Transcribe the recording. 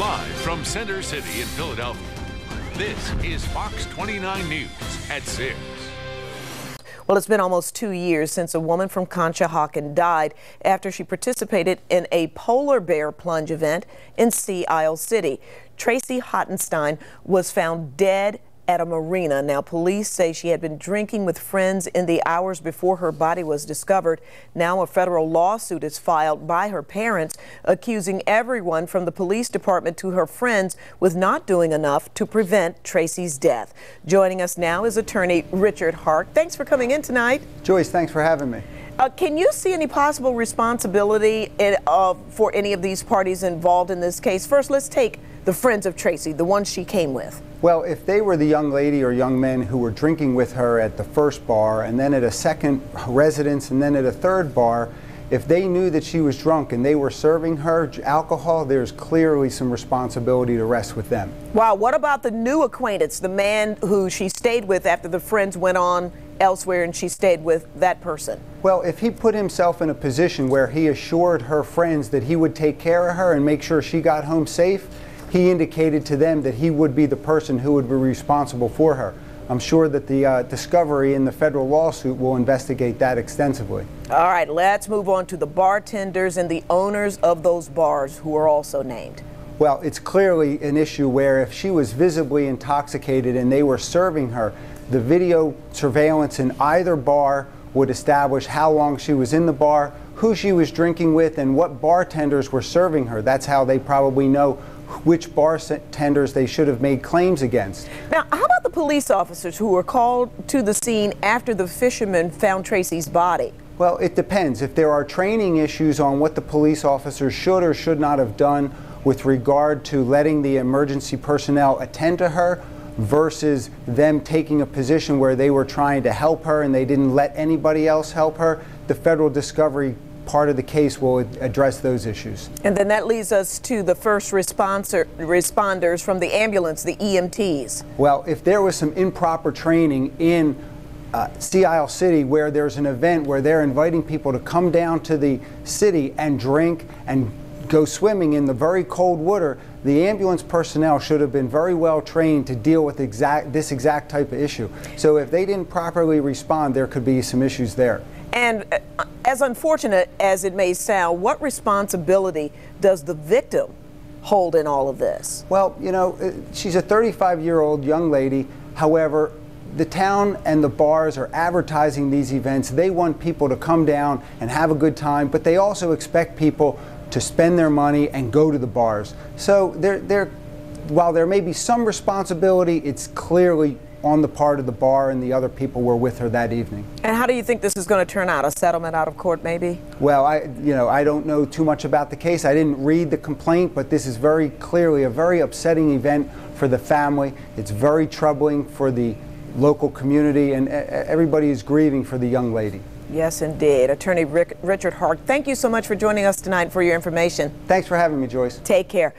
Live from Center City in Philadelphia, this is Fox 29 News at 6. Well, it's been almost 2 years since a woman from Conshohocken died after she participated in a polar bear plunge event in Sea Isle City. Tracy Hottenstein was found dead at a marina. Now, police say she had been drinking with friends in the hours before her body was discovered. Now, a federal lawsuit is filed by her parents, accusing everyone from the police department to her friends with not doing enough to prevent Tracy's death. Joining us now is attorney Richard Hark. Thanks for coming in tonight. Joyce, thanks for having me. Can you see any possible responsibility for any of these parties involved in this case? First, let's take the friends of Tracy, the ones she came with. Well, if they were the young lady or young men who were drinking with her at the first bar and then at a second residence and then at a third bar, if they knew that she was drunk and they were serving her alcohol, there's clearly some responsibility to rest with them. Wow, what about the new acquaintance, the man who she stayed with after the friends went on elsewhere and she stayed with that person? Well, if he put himself in a position where he assured her friends that he would take care of her and make sure she got home safe, he indicated to them that he would be the person who would be responsible for her. I'm sure that the discovery in the federal lawsuit will investigate that extensively. All right, let's move on to the bartenders and the owners of those bars who are also named. Well, it's clearly an issue where if she was visibly intoxicated and they were serving her, the video surveillance in either bar would establish how long she was in the bar, who she was drinking with, and what bartenders were serving her. That's how they probably know which bartenders they should have made claims against. Now, how about the police officers who were called to the scene after the fishermen found Tracy's body? Well, it depends. If there are training issues on what the police officers should or should not have done with regard to letting the emergency personnel attend to her versus them taking a position where they were trying to help her and they didn't let anybody else help her, the federal discovery part of the case will address those issues. And then that leads us to the first responders from the ambulance, the EMTs. Well, if there was some improper training in Sea Isle City where there's an event where they're inviting people to come down to the city and drink and go swimming in the very cold water, the ambulance personnel should have been very well trained to deal with this exact type of issue. So if they didn't properly respond, there could be some issues there. And as unfortunate as it may sound, what responsibility does the victim hold in all of this? Well, you know, she's a 35-year-old young lady. However, the town and the bars are advertising these events. They want people to come down and have a good time, but they also expect people to spend their money and go to the bars. So while there may be some responsibility, it's clearly on the part of the bar and the other people were with her that evening. And how do you think this is going to turn out? A settlement out of court, maybe? Well, I don't know too much about the case. I didn't read the complaint, but this is very clearly a very upsetting event for the family. It's very troubling for the local community, and everybody is grieving for the young lady. Yes, indeed. Attorney Richard Hark, thank you so much for joining us tonight for your information. Thanks for having me, Joyce. Take care.